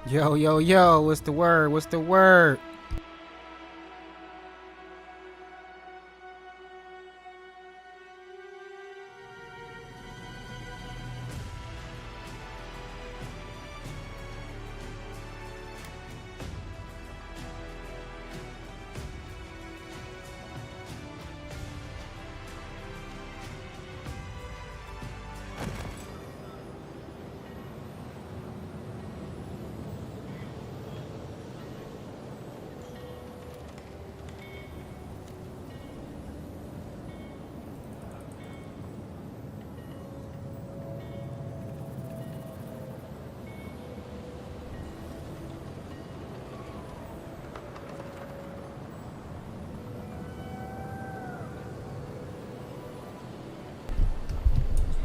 Yo, yo, yo, what's the word? What's the word?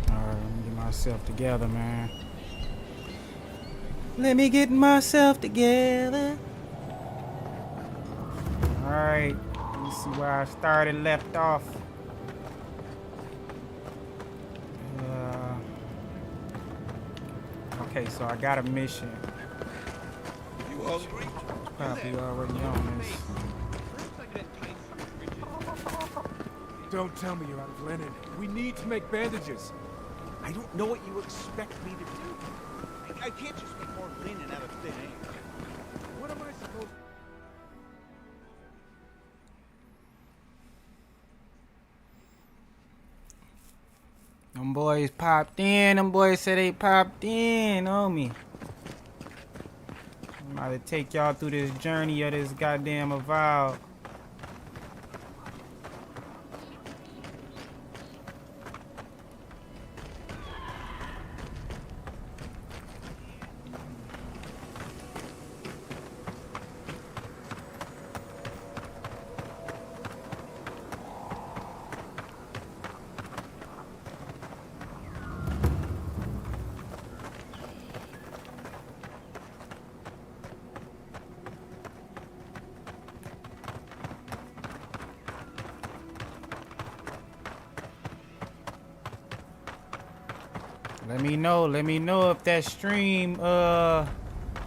Alright, let me get myself together, man. Let me get myself together. Alright, let me see where I started, left off. Uh, okay, so I got a mission. You hungry? Probably already on this. Don't tell me you're out of linen. We need to make bandages. I don't know what you expect me to do. I can't just make more linen out of thin air. What am I supposed to... Them boys popped in. Them boys said they popped in on me. I'm about to take y'all through this journey of this goddamn avowed. Let me know if that stream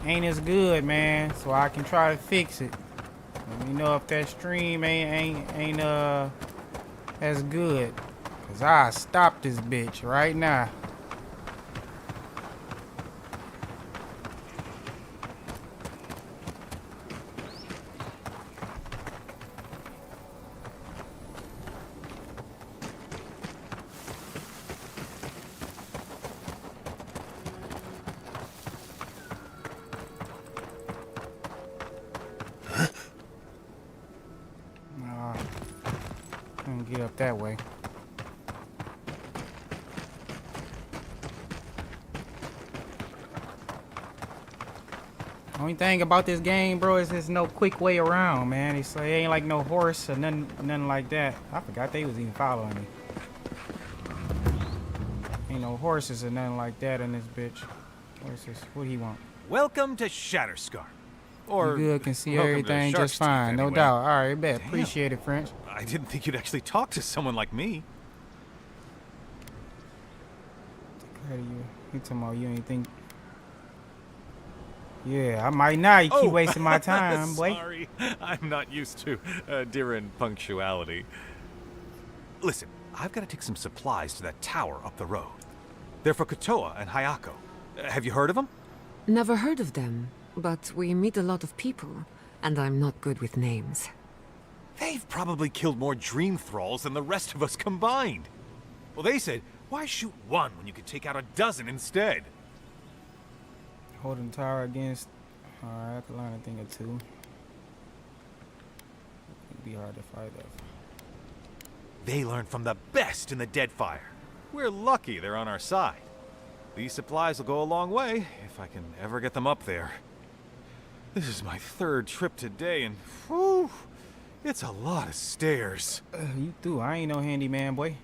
ain't as good, man, so I can try to fix it. Let me know if that stream ain't as good, cause I stop this bitch right now. Get up that way. Only thing about this game, bro, is there's no quick way around, man. It ain't like no horse or nothing like that. I forgot they was even following me. Ain't no horses or nothing like that in this bitch. What's this? What he want? Welcome to Shatterscar. Or You good, can see welcome to everything Shark's just fine, Teeth, no anyway. doubt. All right, bet. Damn. Appreciate it, French. I didn't think you'd actually talk to someone like me. How do you talking about you ain't think? Yeah, I might not. You keep wasting my time, boy. Sorry, I'm not used to dearin' punctuality. Listen, I've got to take some supplies to that tower up the road. They're for Kotoa and Hayako. Have you heard of them? Never heard of them, but we meet a lot of people, and I'm not good with names. They've probably killed more dream thralls than the rest of us combined. Well, they said, why shoot one when you could take out a dozen instead? Holding tower against. Alright, I could learn a thing or two. It'd be hard to fight that. They learned from the best in the Deadfire. We're lucky they're on our side. These supplies will go a long way, if I can ever get them up there. This is my third trip today, and whew, it's a lot of stairs. You through. I ain't no handyman, boy.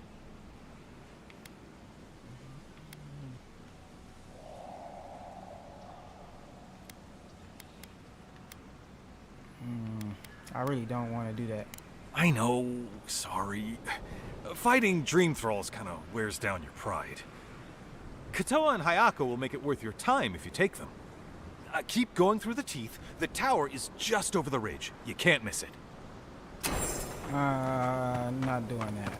I really don't want to do that. I know, sorry. Fighting dream thralls kind of wears down your pride. Kotoa and Hayako will make it worth your time if you take them. Keep going through the teeth. The tower is just over the ridge. You can't miss it. Not doing that.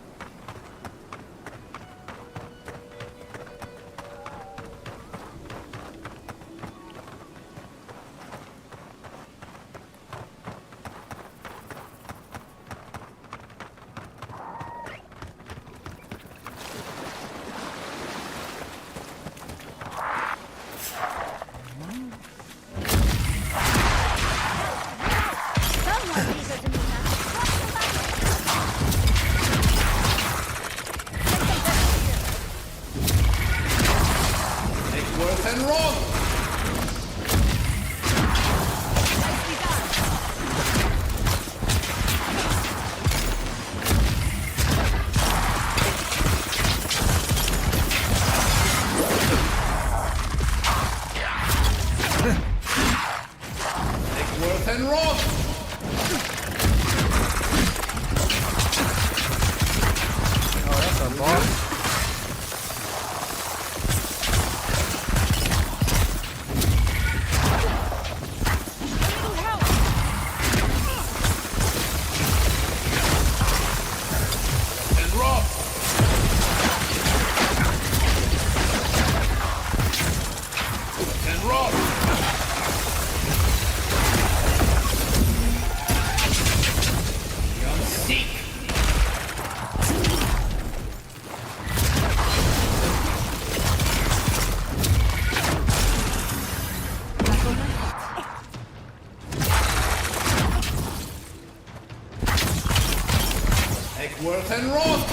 Egworth and Roth!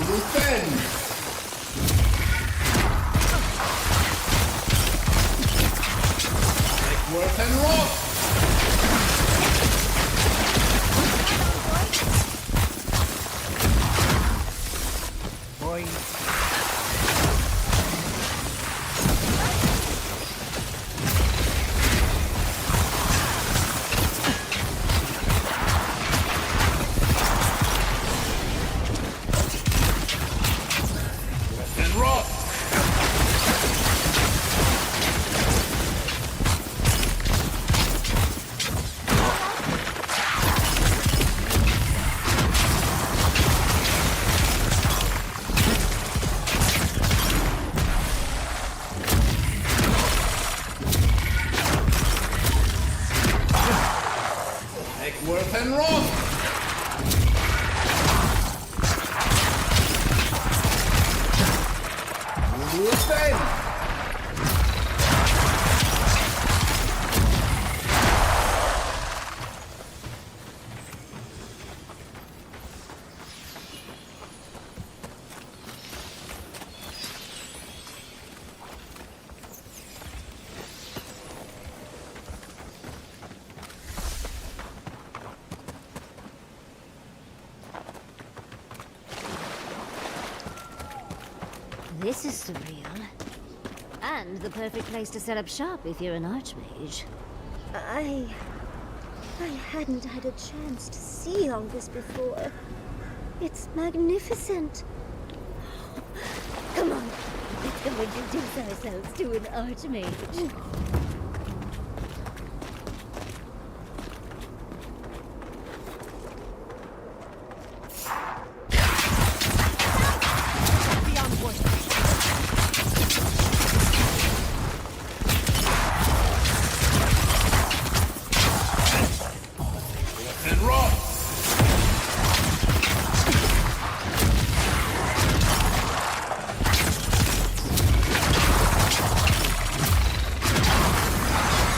Defend! Egworth and Roth! Boy. And Roth! Egworth and Roth! Defend! This is surreal. And the perfect place to set up shop if you're an archmage. I hadn't had a chance to see all this before. It's magnificent. Come on, let's go introduce ourselves to an archmage. And Roth!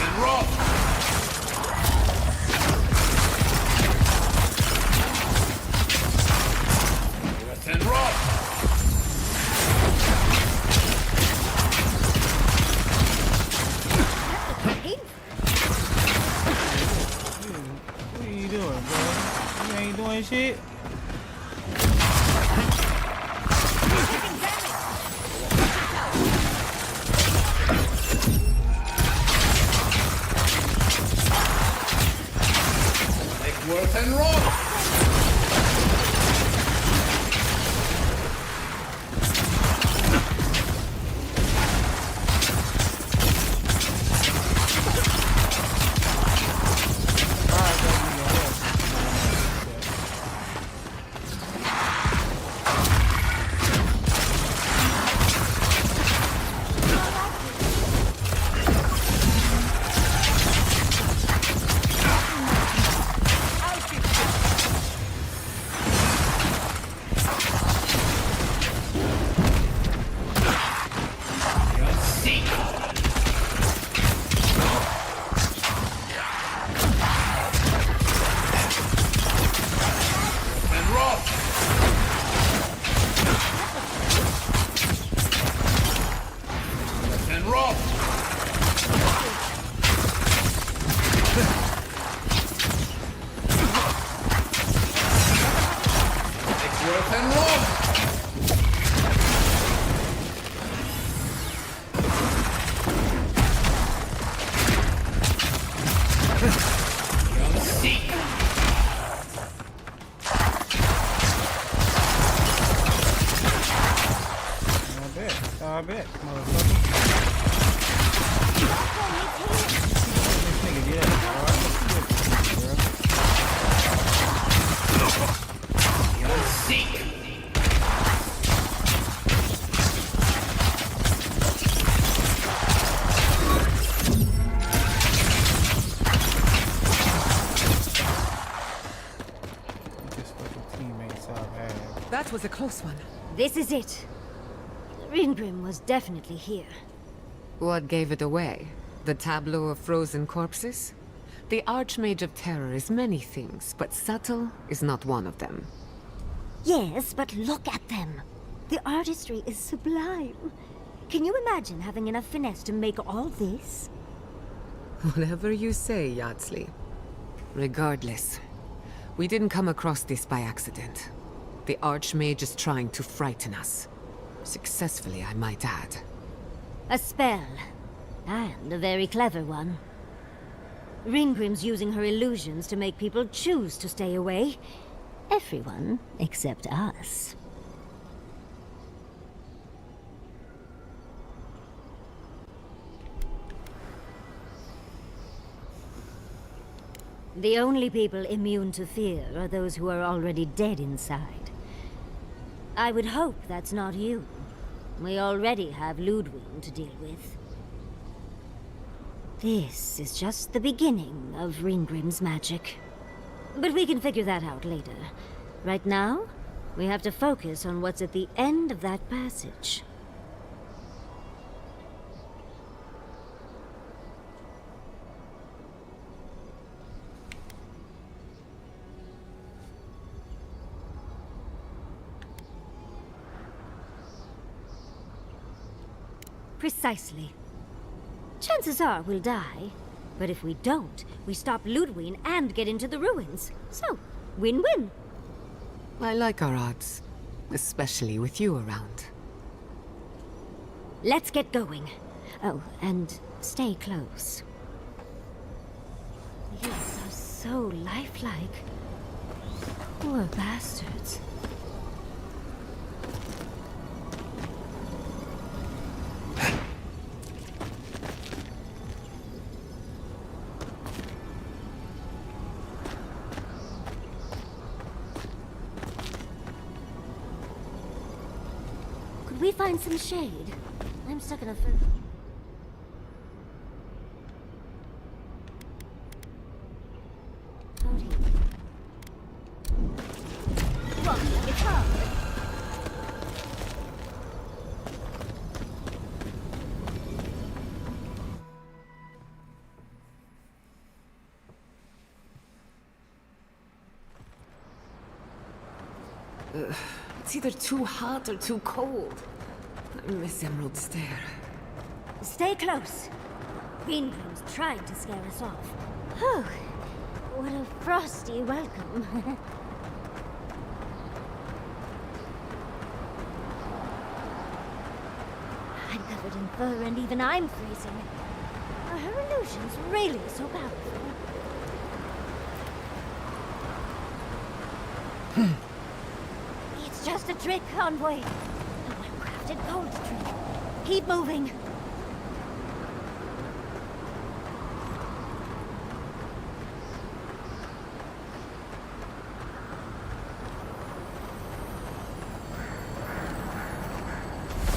And Roth! And Roth! What are you doing, bro? You ain't doing shit. Egworth and Roth! Worth and Roth! You'll seek! I bet, motherfucker. This nigga get up, alright? You'll seek! Just fucking teammates I've had. That was a close one. This is it. Ringrim was definitely here. What gave it away? The tableau of frozen corpses? The Archmage of Terror is many things, but subtle is not one of them. Yes, but look at them. The artistry is sublime. Can you imagine having enough finesse to make all this? Whatever you say, Yardsley. Regardless, we didn't come across this by accident. The Archmage is trying to frighten us. Successfully, I might add. A spell. And a very clever one. Ringrim's using her illusions to make people choose to stay away. Everyone except us. The only people immune to fear are those who are already dead inside. I would hope that's not you. We already have Ludwig to deal with. This is just the beginning of Ringgrim's magic. But we can figure that out later. Right now, we have to focus on what's at the end of that passage. Precisely. Chances are we'll die, but if we don't, we stop Ludwig and get into the ruins. So, win-win. I like our odds, especially with you around. Let's get going. Oh, and stay close. These are so lifelike. Poor bastards. Could we find some shade? I'm stuck in a fur. Cody. Walk like it's hard. It's either too hot or too cold. I miss Emerald Stair. Stay close. Ringrim's trying to scare us off. Oh, what a frosty welcome. I'm covered in fur and even I'm freezing. Are her illusions really so powerful? It's just a trick, Envoy. A well-crafted gold trick. Keep moving.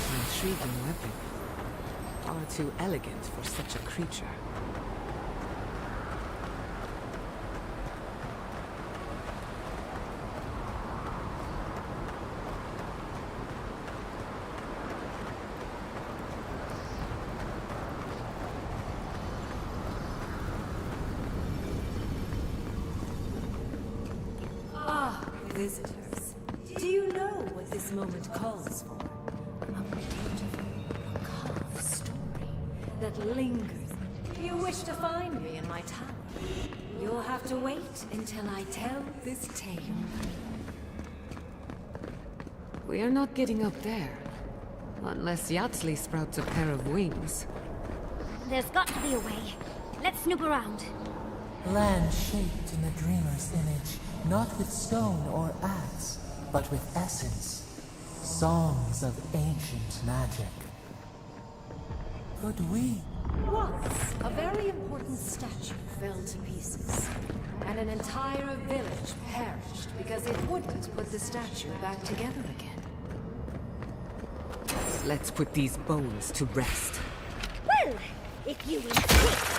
An intriguing weapon. Far too elegant for such a creature. Visitors, do you know what this moment calls for? A beautiful, carved story that lingers. You wish to find me in my tower? You'll have to wait until I tell this tale. We are not getting up there. Unless Yatsley sprouts a pair of wings. There's got to be a way. Let's snoop around. Land shaped in the dreamer's image, not with stone or axe, but with essence. Songs of ancient magic. Could we? Once, a very important statue fell to pieces, and an entire village perished because it wouldn't put the statue back together again. Let's put these bones to rest. Well, if you insist.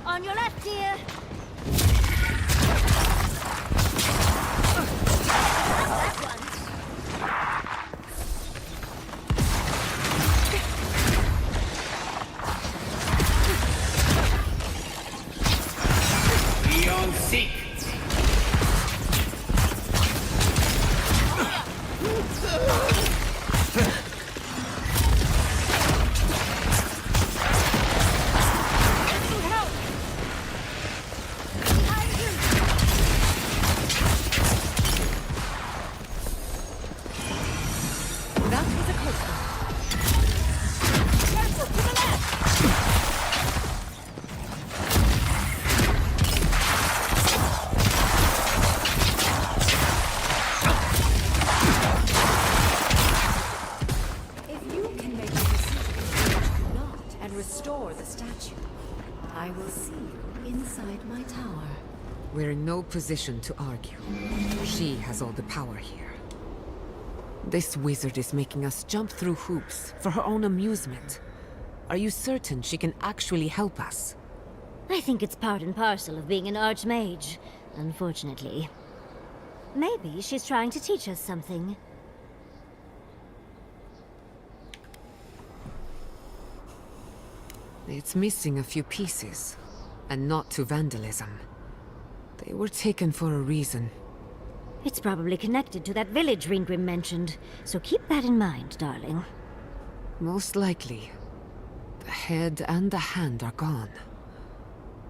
On your left, dear. That one. Beyond seek. That was a close one. Careful, to the left. If you can make a decision to not and restore the statue, I will see you inside my tower. We're in no position to argue. She has all the power here. This wizard is making us jump through hoops for her own amusement. Are you certain she can actually help us? I think it's part and parcel of being an archmage, unfortunately. Maybe she's trying to teach us something. It's missing a few pieces, and not to vandalism. They were taken for a reason. It's probably connected to that village Ringgrim mentioned, so keep that in mind, darling. Most likely. The head and the hand are gone.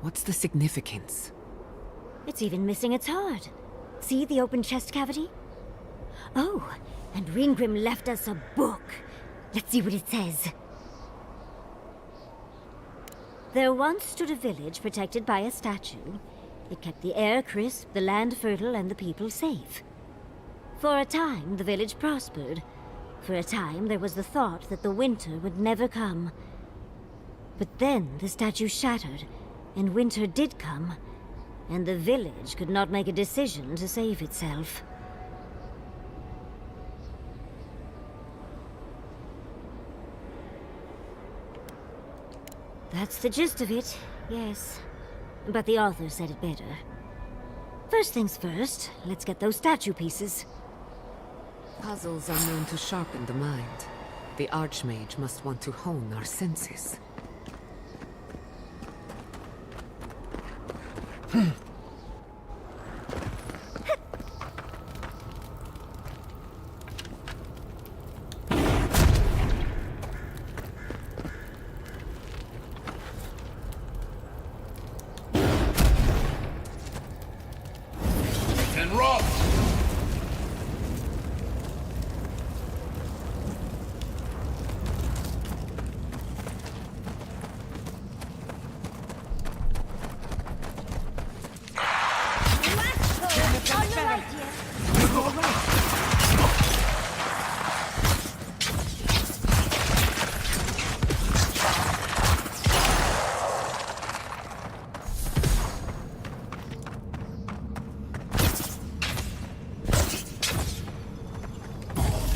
What's the significance? It's even missing its heart. See the open chest cavity? Oh, and Ringgrim left us a book. Let's see what it says. There once stood a village protected by a statue. It kept the air crisp, the land fertile, and the people safe. For a time, the village prospered. For a time, there was the thought that the winter would never come. But then the statue shattered, and winter did come, and the village could not make a decision to save itself. That's the gist of it, yes. But the author said it better. First things first, let's get those statue pieces. Puzzles are known to sharpen the mind. The Archmage must want to hone our senses. And rock. On your right, dear.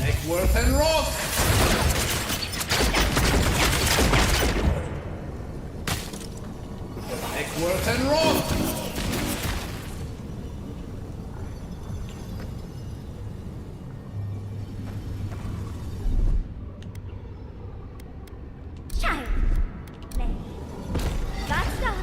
Eckworth and rock. Eckworth and rock. Child. Lay. That's done.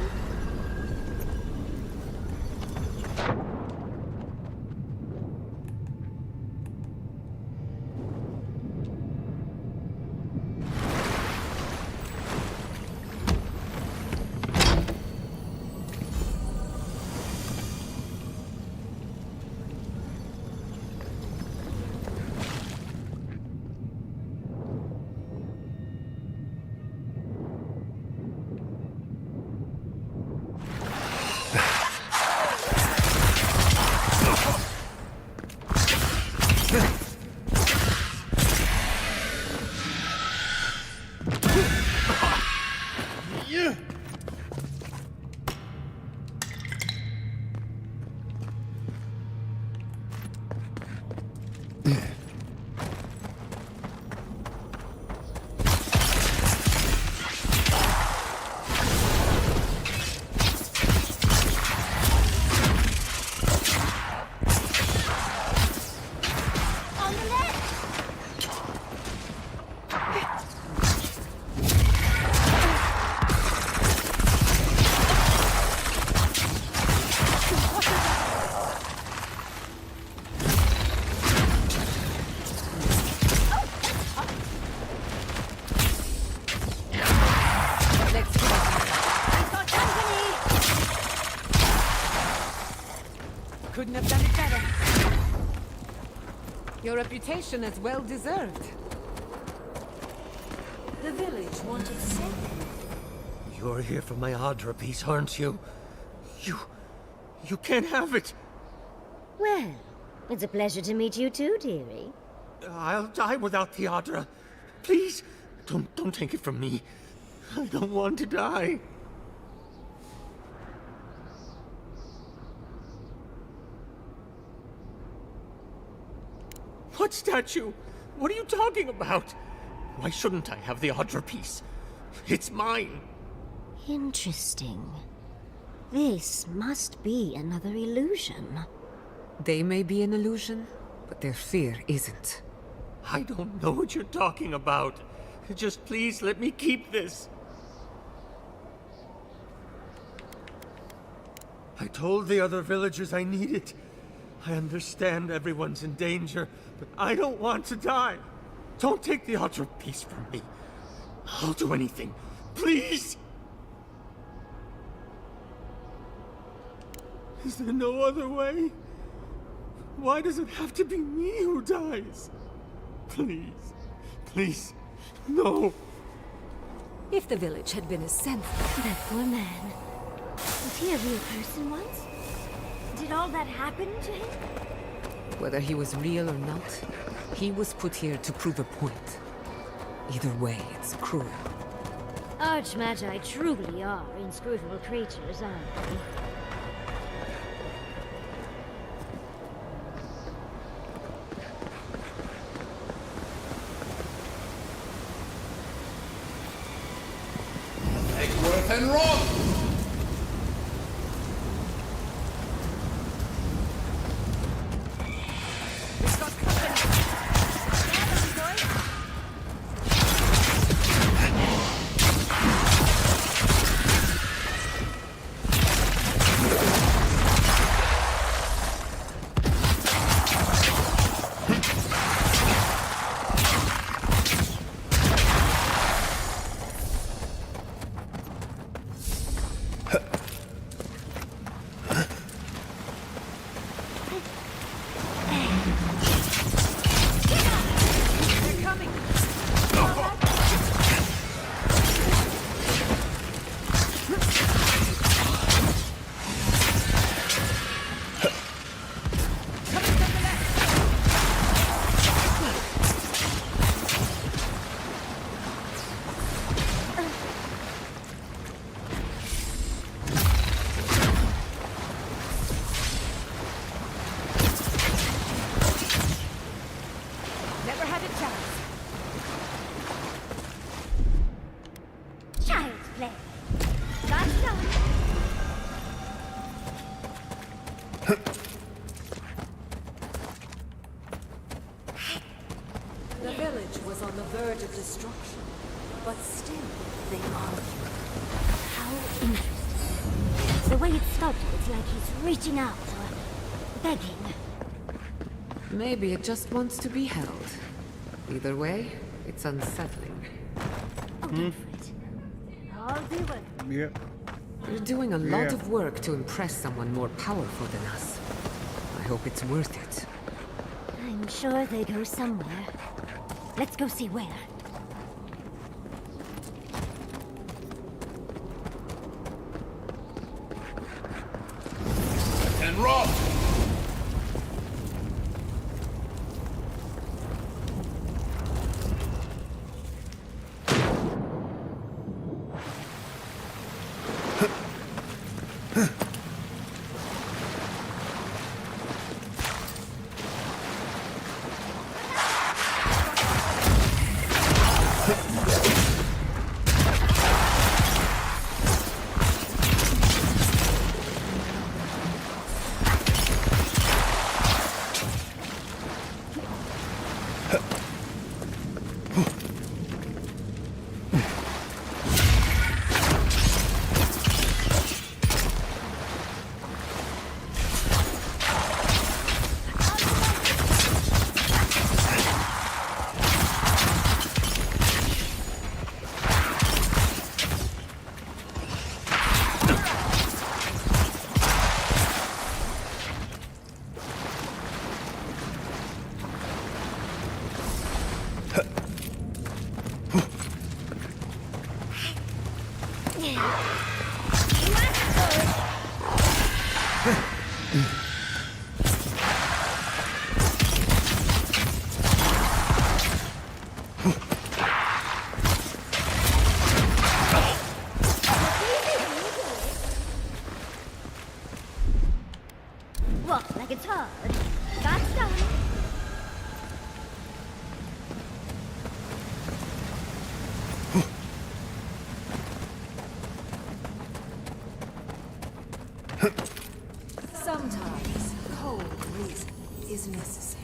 Couldn't have done it better. Your reputation is well deserved. The village wanted something. You're here for my Adra piece, aren't you? You can't have it. Well, it's a pleasure to meet you too, dearie. I'll die without the Adra. Please, don't take it from me. I don't want to die. What statue? What are you talking about? Why shouldn't I have the Adra piece? It's mine. Interesting. This must be another illusion. They may be an illusion, but their fear isn't. I don't know what you're talking about. Just please let me keep this. I told the other villagers I need it. I understand everyone's in danger, but I don't want to die. Don't take the Adra piece from me. I'll do anything. Please! Is there no other way? Why does it have to be me who dies? Please. Please. No. If the village had been as sensible... That poor man. Was he a real person once? Did all that happen to him? Whether he was real or not, he was put here to prove a point. Either way, it's cruel. Archmagi truly are inscrutable creatures, aren't they? Egworth and Roth! The village was on the verge of destruction, but still they argued. How interesting. The way it's sculpted, it's like he's reaching out or begging. Maybe it just wants to be held. Either way, it's unsettling. Oh, go for it. I'll do it. Yep. You're doing a lot of work to impress someone more powerful than us. I hope it's worth it. I'm sure they go somewhere. Let's go see where. And Roth! Walk like it's hard. That's done. Sometimes cold reason is necessary.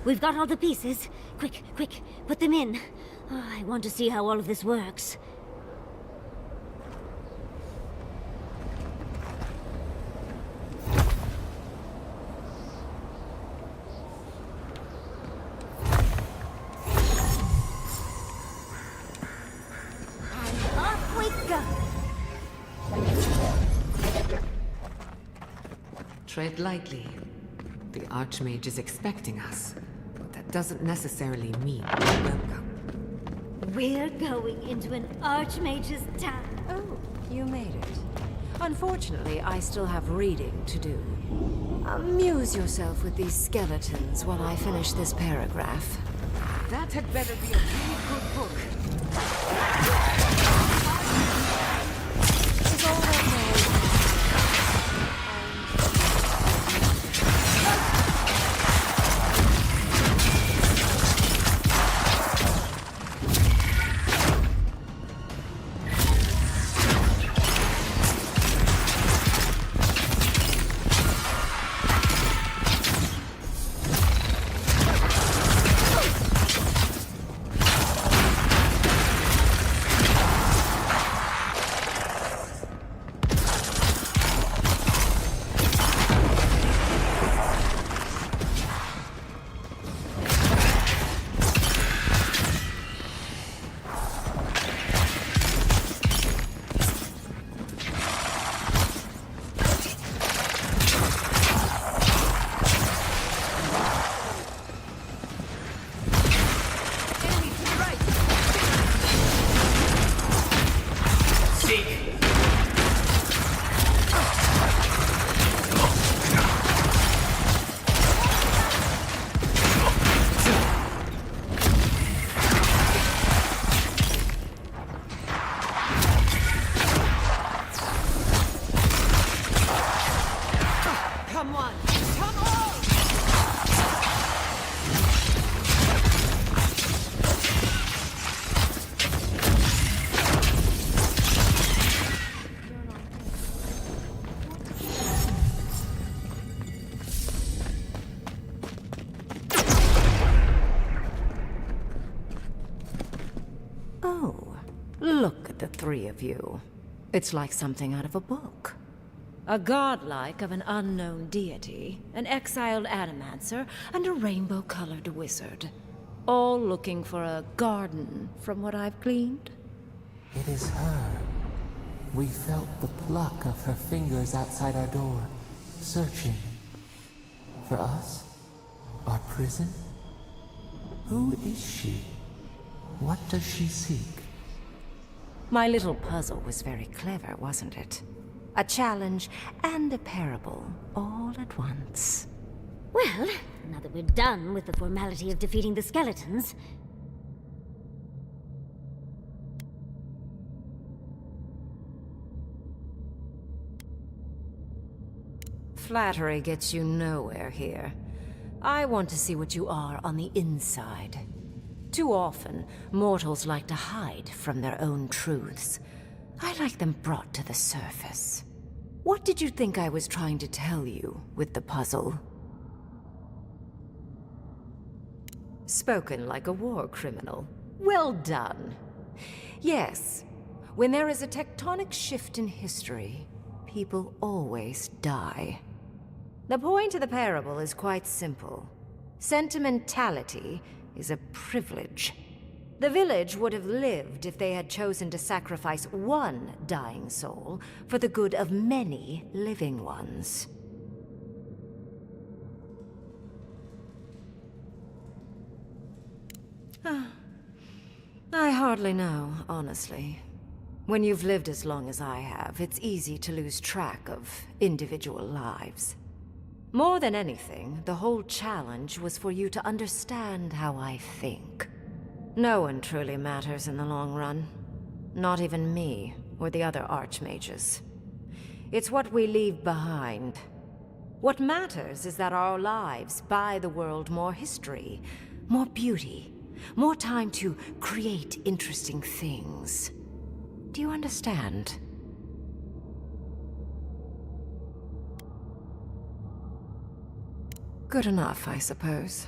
We've got all the pieces. Quick, quick, put them in. Oh, I want to see how all of this works. And off we go. Tread lightly. The Archmage is expecting us, but that doesn't necessarily mean we're welcome. We're going into an Archmage's town. Oh, you made it. Unfortunately, I still have reading to do. Amuse yourself with these skeletons while I finish this paragraph. That had better be a really good book. Is all that Look at the three of you. It's like something out of a book. A godlike of an unknown deity, an exiled animancer, and a rainbow-colored wizard. All looking for a garden, from what I've gleaned. It is her. We felt the pluck of her fingers outside our door, searching. For us? Our prison? Who is she? What does she seek? My little puzzle was very clever, wasn't it? A challenge and a parable, all at once. Well, now that we're done with the formality of defeating the skeletons... Flattery gets you nowhere here. I want to see what you are on the inside. Too often, mortals like to hide from their own truths. I like them brought to the surface. What did you think I was trying to tell you with the puzzle? Spoken like a war criminal. Well done. Yes, when there is a tectonic shift in history, people always die. The point of the parable is quite simple. Sentimentality is a privilege. The village would have lived if they had chosen to sacrifice one dying soul for the good of many living ones. I hardly know, honestly. When you've lived as long as I have, it's easy to lose track of individual lives. More than anything, the whole challenge was for you to understand how I think. No one truly matters in the long run. Not even me, or the other archmages. It's what we leave behind. What matters is that our lives buy the world more history, more beauty, more time to create interesting things. Do you understand? Good enough, I suppose.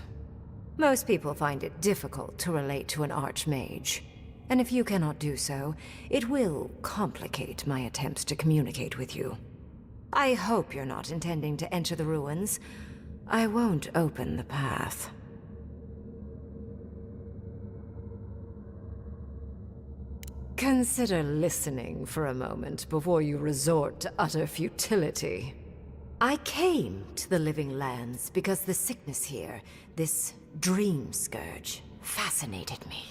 Most people find it difficult to relate to an archmage. And if you cannot do so, it will complicate my attempts to communicate with you. I hope you're not intending to enter the ruins. I won't open the path. Consider listening for a moment before you resort to utter futility. I came to the Living Lands because the sickness here, this dream scourge, fascinated me.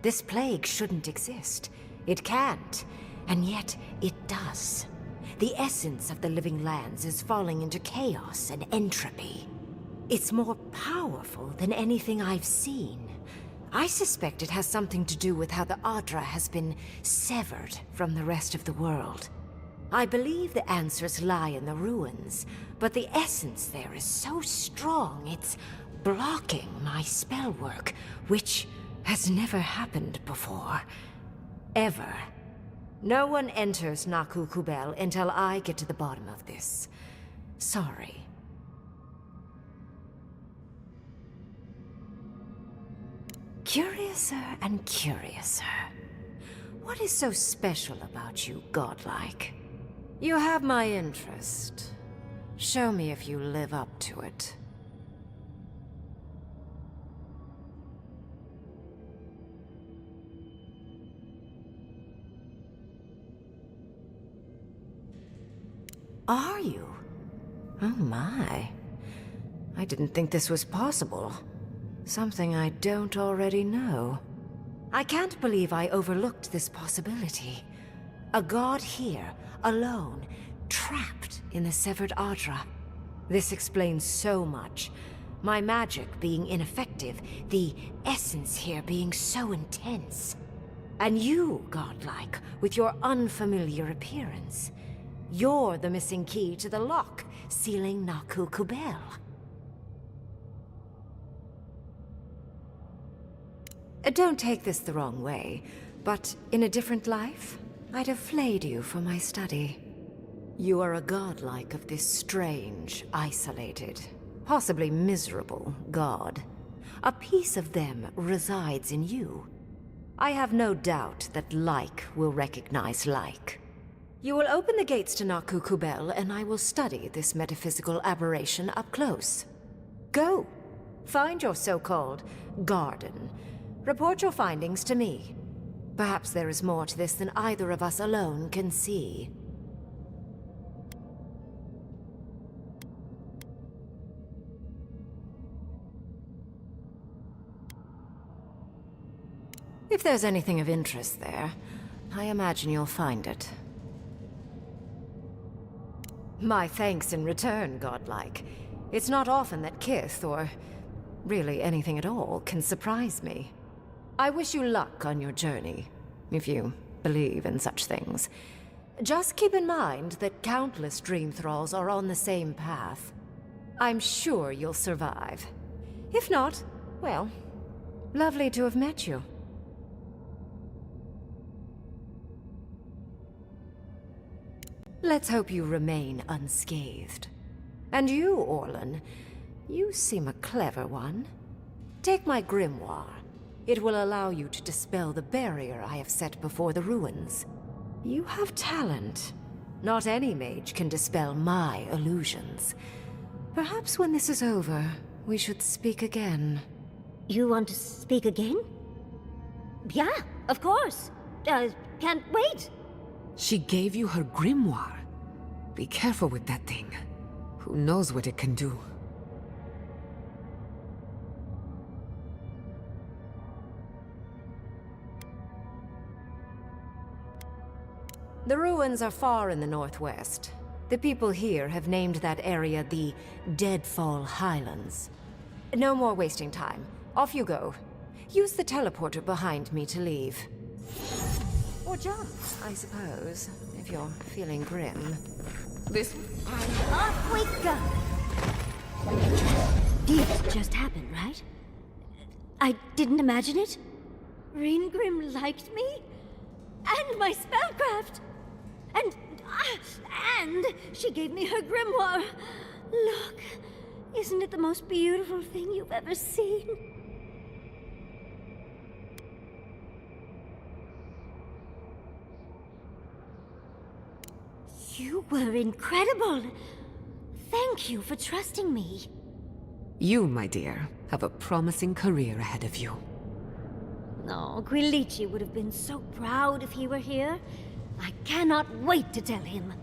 This plague shouldn't exist. It can't, and yet it does. The essence of the Living Lands is falling into chaos and entropy. It's more powerful than anything I've seen. I suspect it has something to do with how the Adra has been severed from the rest of the world. I believe the answers lie in the ruins, but the essence there is so strong it's blocking my spell work, which has never happened before. Ever. No one enters Naku Kubel until I get to the bottom of this. Sorry. Curiouser and curiouser. What is so special about you, godlike? You have my interest. Show me if you live up to it. Are you? Oh my. I didn't think this was possible. Something I don't already know. I can't believe I overlooked this possibility. A god here, alone, trapped in the severed Adra. This explains so much. My magic being ineffective, the essence here being so intense. And you, godlike, with your unfamiliar appearance. You're the missing key to the lock, sealing Naku Kubel. Don't take this the wrong way, but in a different life, I'd have flayed you for my study. You are a godlike of this strange, isolated, possibly miserable god. A piece of them resides in you. I have no doubt that like will recognize like. You will open the gates to Naku Kubel, and I will study this metaphysical aberration up close. Go. Find your so-called garden. Report your findings to me. Perhaps there is more to this than either of us alone can see. If there's anything of interest there, I imagine you'll find it. My thanks in return, godlike. It's not often that Kith, or really anything at all, can surprise me. I wish you luck on your journey, if you believe in such things. Just keep in mind that countless dream thralls are on the same path. I'm sure you'll survive. If not, well, lovely to have met you. Let's hope you remain unscathed. And you, Orlan, you seem a clever one. Take my grimoire. It will allow you to dispel the barrier I have set before the ruins. You have talent. Not any mage can dispel my illusions. Perhaps when this is over, we should speak again. You want to speak again? Yeah, of course. Can't wait. She gave you her grimoire. Be careful with that thing. Who knows what it can do? The ruins are far in the northwest. The people here have named that area the Deadfall Highlands. No more wasting time. Off you go. Use the teleporter behind me to leave. Or jump, I suppose, if you're feeling grim. This... And off we go! This just happened, right? I didn't imagine it. Ringrim liked me? And my spellcraft! And she gave me her grimoire. Look, isn't it the most beautiful thing you've ever seen? You were incredible. Thank you for trusting me. You, my dear, have a promising career ahead of you. Oh, Quilici would have been so proud if he were here. I cannot wait to tell him.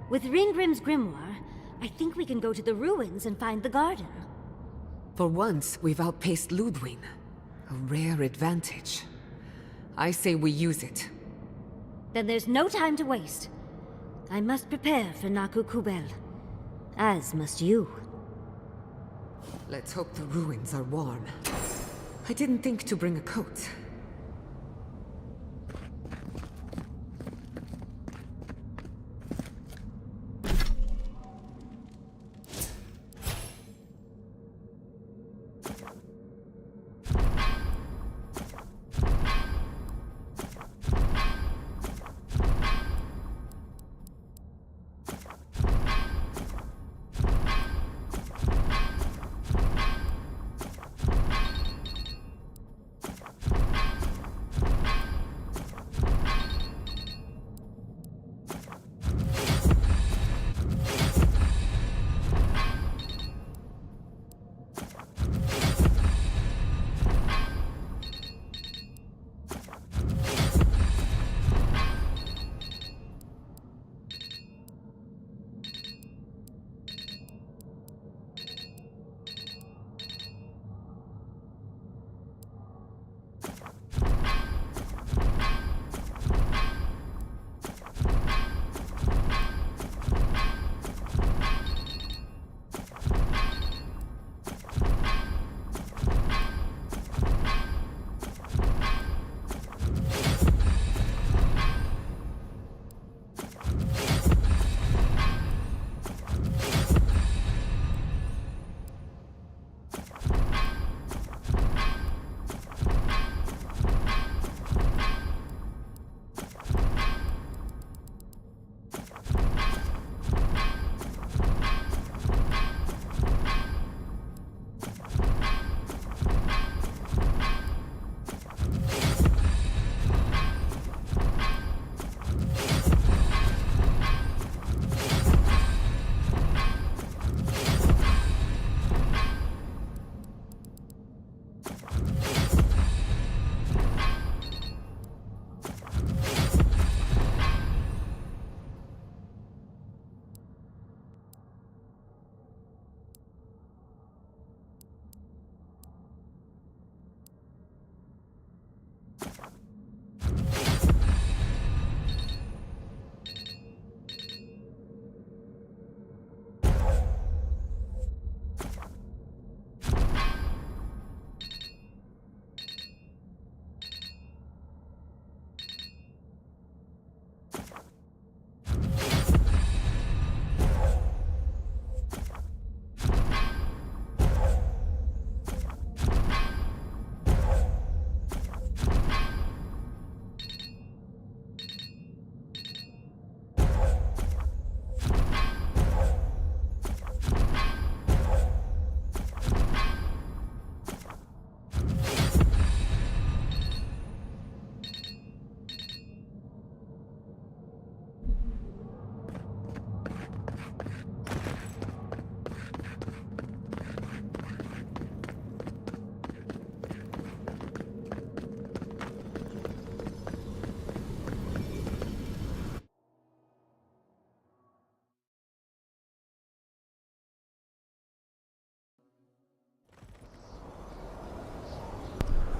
With Ringgrim's grimoire, I think we can go to the ruins and find the garden. For once, we've outpaced Ludwig. A rare advantage. I say we use it. Then there's no time to waste. I must prepare for Naku Kubel. As must you. Let's hope the ruins are warm. I didn't think to bring a coat.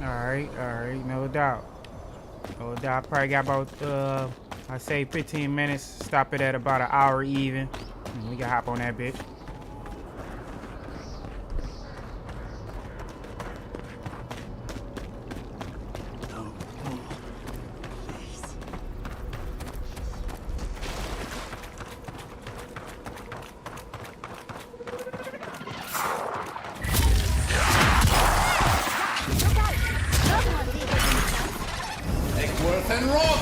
Alright, no doubt. No doubt. I probably got about I say 15 minutes. Stop it at about an hour even. And we can hop on that bitch. Eckworth and Rock!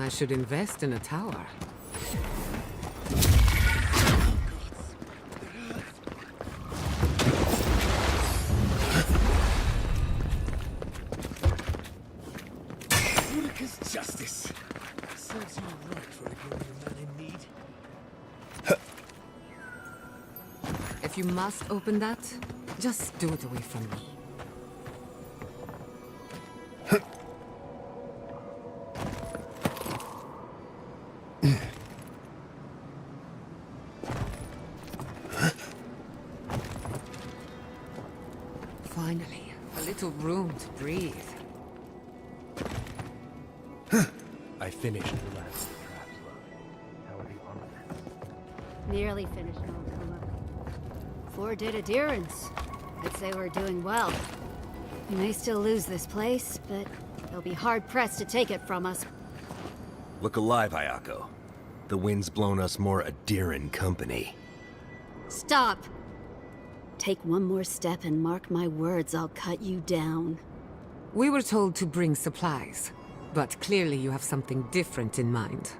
I should invest in a tower. Utica's justice. Serves you right for ignoring a man in need. If you must open that, just do it away from me. Finally, a little room to breathe. I finished the last of the traps, love. How are the armor? Nearly finished, Malcolm. 4 dead adherents. I'd say we're doing well. We may still lose this place, but they'll be hard-pressed to take it from us. Look alive, Hayako. The wind's blown us more Adiran company. Stop! Take one more step and mark my words, I'll cut you down. We were told to bring supplies, but clearly you have something different in mind.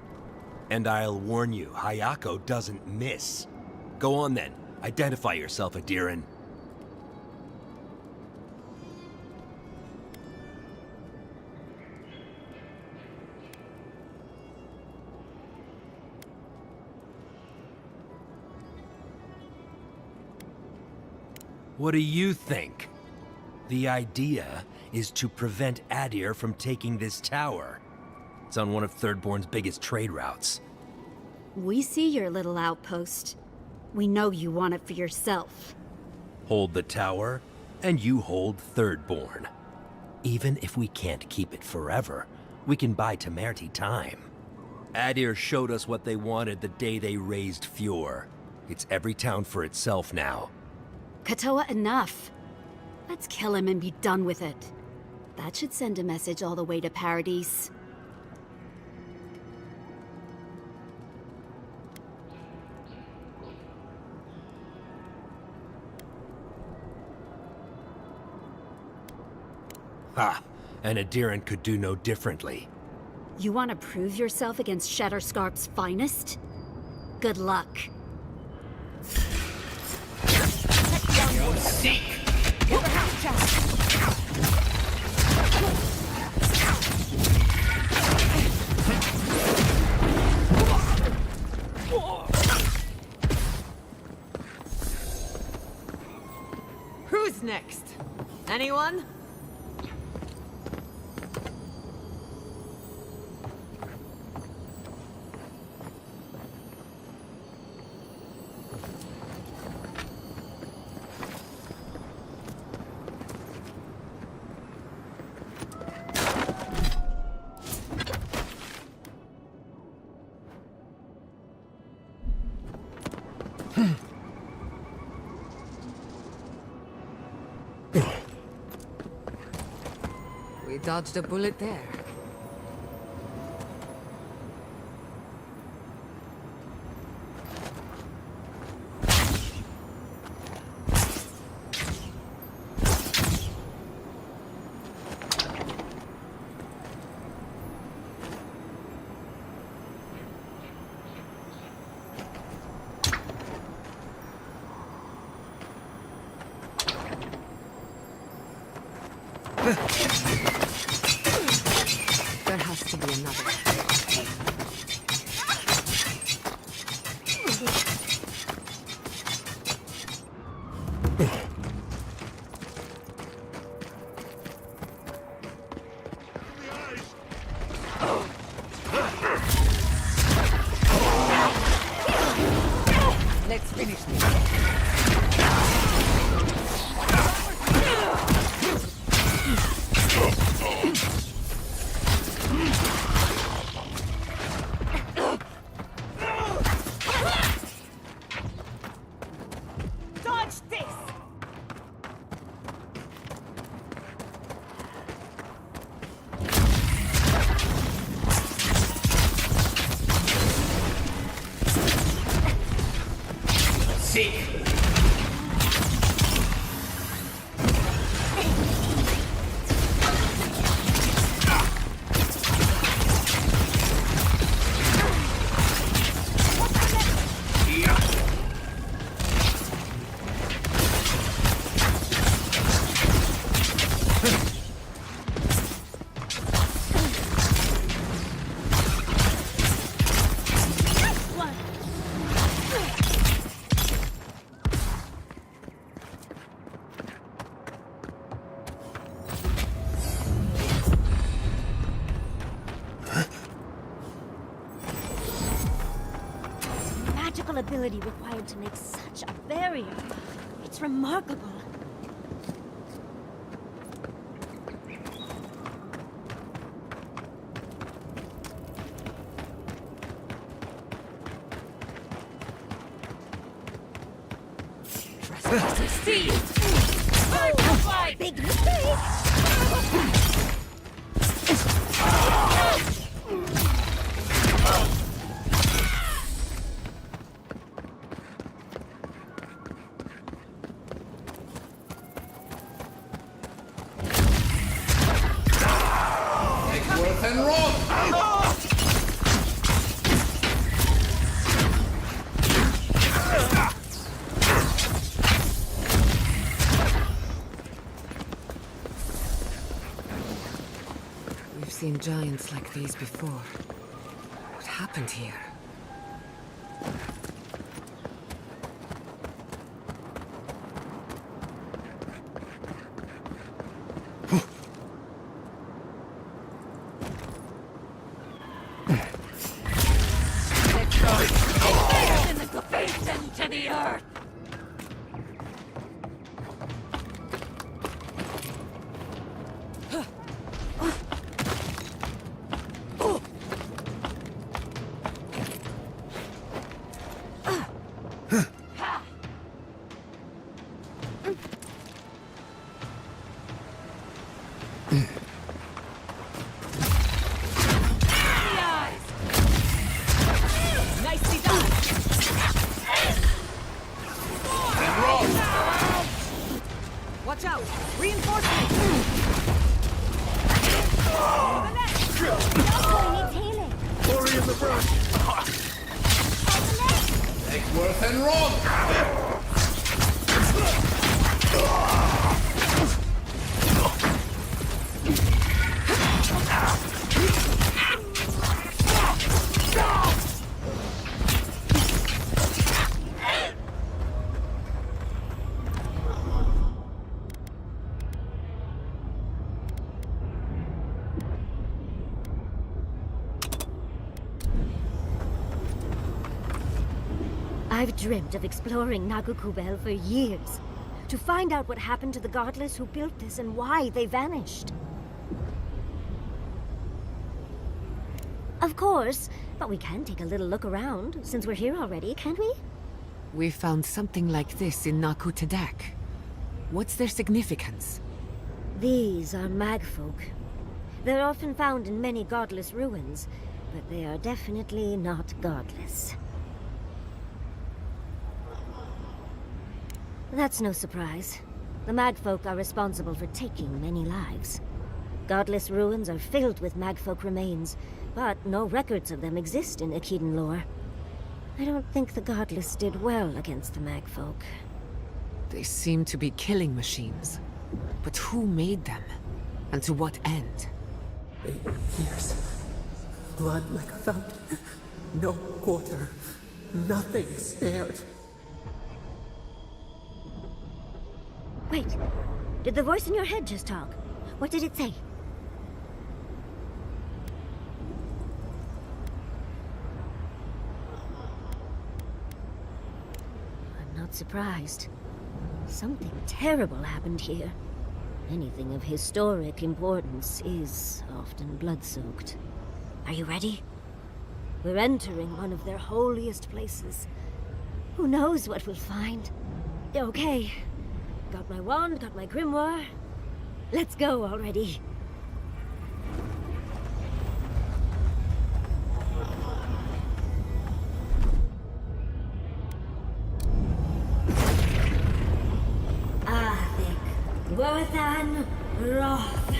And I'll warn you, Hayako doesn't miss. Go on then. Identify yourself, Adiran. What do you think? The idea is to prevent Adir from taking this tower. It's on one of Thirdborn's biggest trade routes. We see your little outpost. We know you want it for yourself. Hold the tower, and you hold Thirdborn. Even if we can't keep it forever, we can buy Temerti time. Adir showed us what they wanted the day they raised Fjord. It's every town for itself now. Katoa, enough. Let's kill him and be done with it. That should send a message all the way to Paradise. Ha! And Adiran could do no differently. You want to prove yourself against Shatterscarp's finest? Good luck. Seek! Get the house chest! Who's next? Anyone? We dodged a bullet there. There has to be another. finish this. Dodge this! Seek. Magical ability required to make such a barrier. It's remarkable. See! Big mistake! Eggsworth and Roth! We've seen giants like these before. What happened here? To the earth! Nicely done! Watch out! Reinforcements! Needs healing. Glory in the brush! Eggsworth and Roth! I've dreamt of exploring Nagukubel for years. To find out what happened to the godless who built this and why they vanished. Of course, but we can take a little look around, since we're here already, can't we? We found something like this in Naku Tedek. What's their significance? These are magfolk. They're often found in many godless ruins, but they are definitely not godless. That's no surprise. The magfolk are responsible for taking many lives. Godless ruins are filled with magfolk remains, but no records of them exist in Akhidan lore. I don't think the godless did well against the magfolk. They seem to be killing machines. But who made them? And to what end? 8 years. Blood like a fountain. No quarter. Nothing spared. Wait, did the voice in your head just talk? What did it say? not surprised. Something terrible happened here. Anything of historic importance is often blood-soaked. Are you ready? We're entering one of their holiest places. Who knows what we'll find? Okay. Got my wand, got my grimoire. Let's go already. Worthan Roth.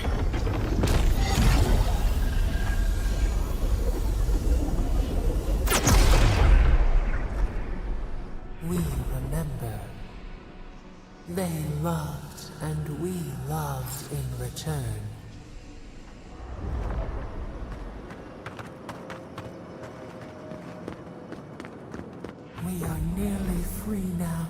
We remember. They loved, and we loved in return. We are nearly free now.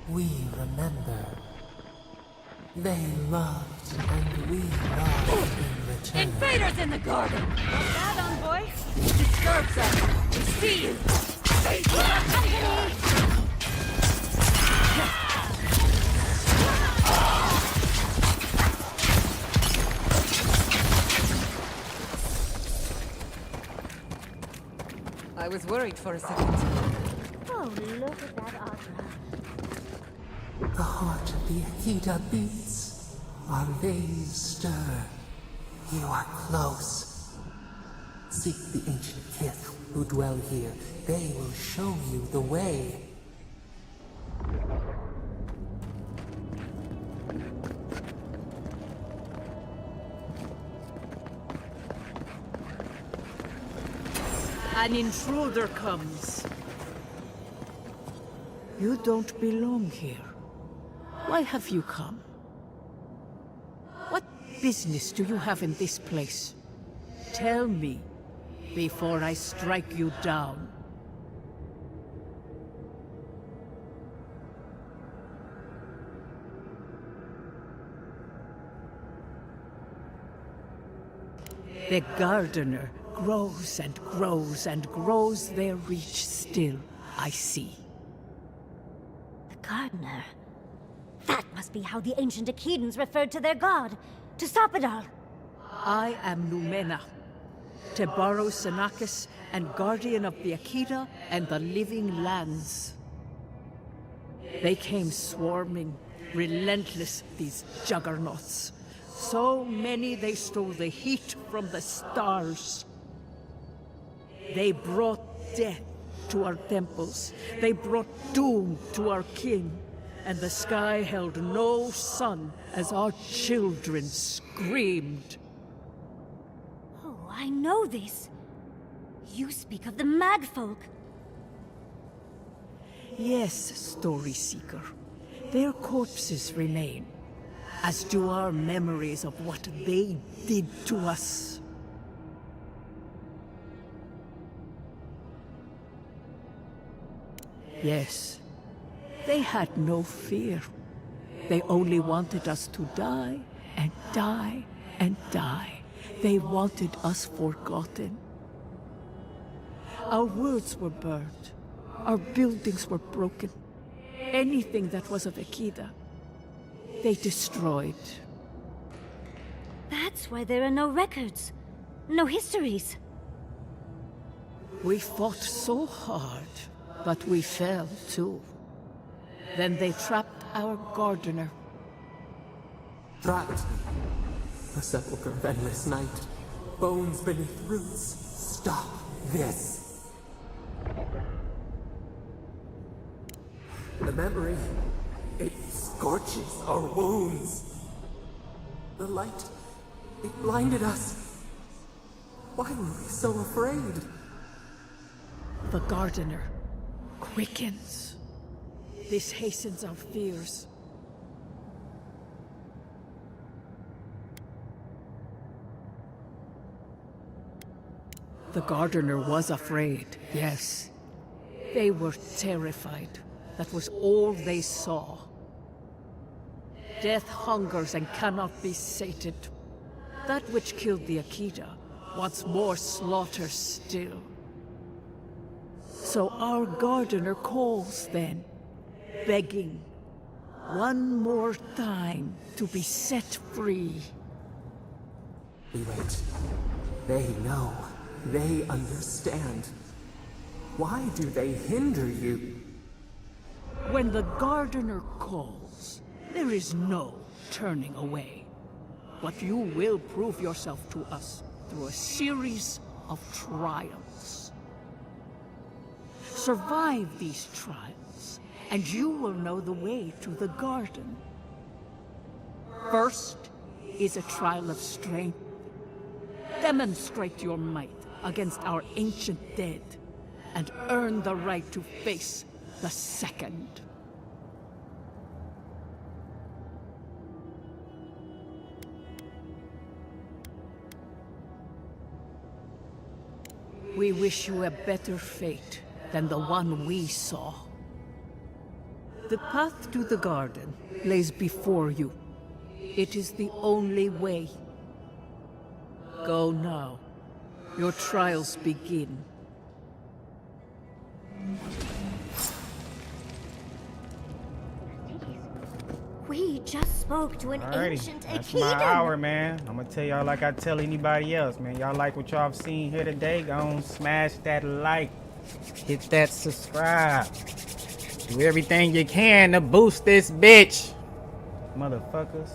We remember. They loved, and we loved in return. Invaders in the garden! What's that, envoy? Disturbs us. We see you! I was worried for a second. Oh, look at that opera. The heart of the Akita beats. Our veins stir. You are close. Seek the ancient kith who dwell here. They will show you the way. An intruder comes. You don't belong here. Why have you come? What business do you have in this place? Tell me, before I strike you down. The gardener grows and grows and grows their reach still, I see. The gardener. That must be how the ancient Akedans referred to their god, to stop it all. I am Numena, Tebaro Senakis, and guardian of the Akita and the living lands. They came swarming, relentless, these juggernauts. So many they stole the heat from the stars. They brought death to our temples. They brought doom to our king. And the sky held no sun as our children screamed. Oh, I know this. You speak of the Magfolk. Yes, Story Seeker. Their corpses remain, as do our memories of what they did to us. Yes, they had no fear. They only wanted us to die, and die, and die. They wanted us forgotten. Our words were burned. Our buildings were broken. Anything that was of Akita, they destroyed. That's why there are no records. No histories. We fought so hard, but we fell too. Then they trapped our gardener. Trapped. A sepulchre of endless night. Bones beneath roots. Stop this. The memory, it scorches our wounds. The light, it blinded us. Why were we so afraid? The gardener quickens. This hastens our fears. The gardener was afraid, yes. They were terrified. That was all they saw. Death hungers and cannot be sated. That which killed the Akita wants more slaughter still. So our gardener calls then, begging one more time to be set free. We wait. They know. They understand. Why do they hinder you? When the gardener calls, there is no turning away. But you will prove yourself to us through a series of trials. Survive these trials, and you will know the way to the garden. First is a trial of strength. Demonstrate your might against our ancient dead, and earn the right to face the second. We wish you a better fate than the one we saw. The path to the garden lays before you. It is the only way. Go now. Your trials begin. We just spoke to an ancient That's Akidan. my hour, man. I'm gonna tell y'all like I tell anybody else, man. Y'all like what y'all have seen here today? Go on, smash that like. Hit that subscribe. Do everything you can to boost this bitch. Motherfuckers.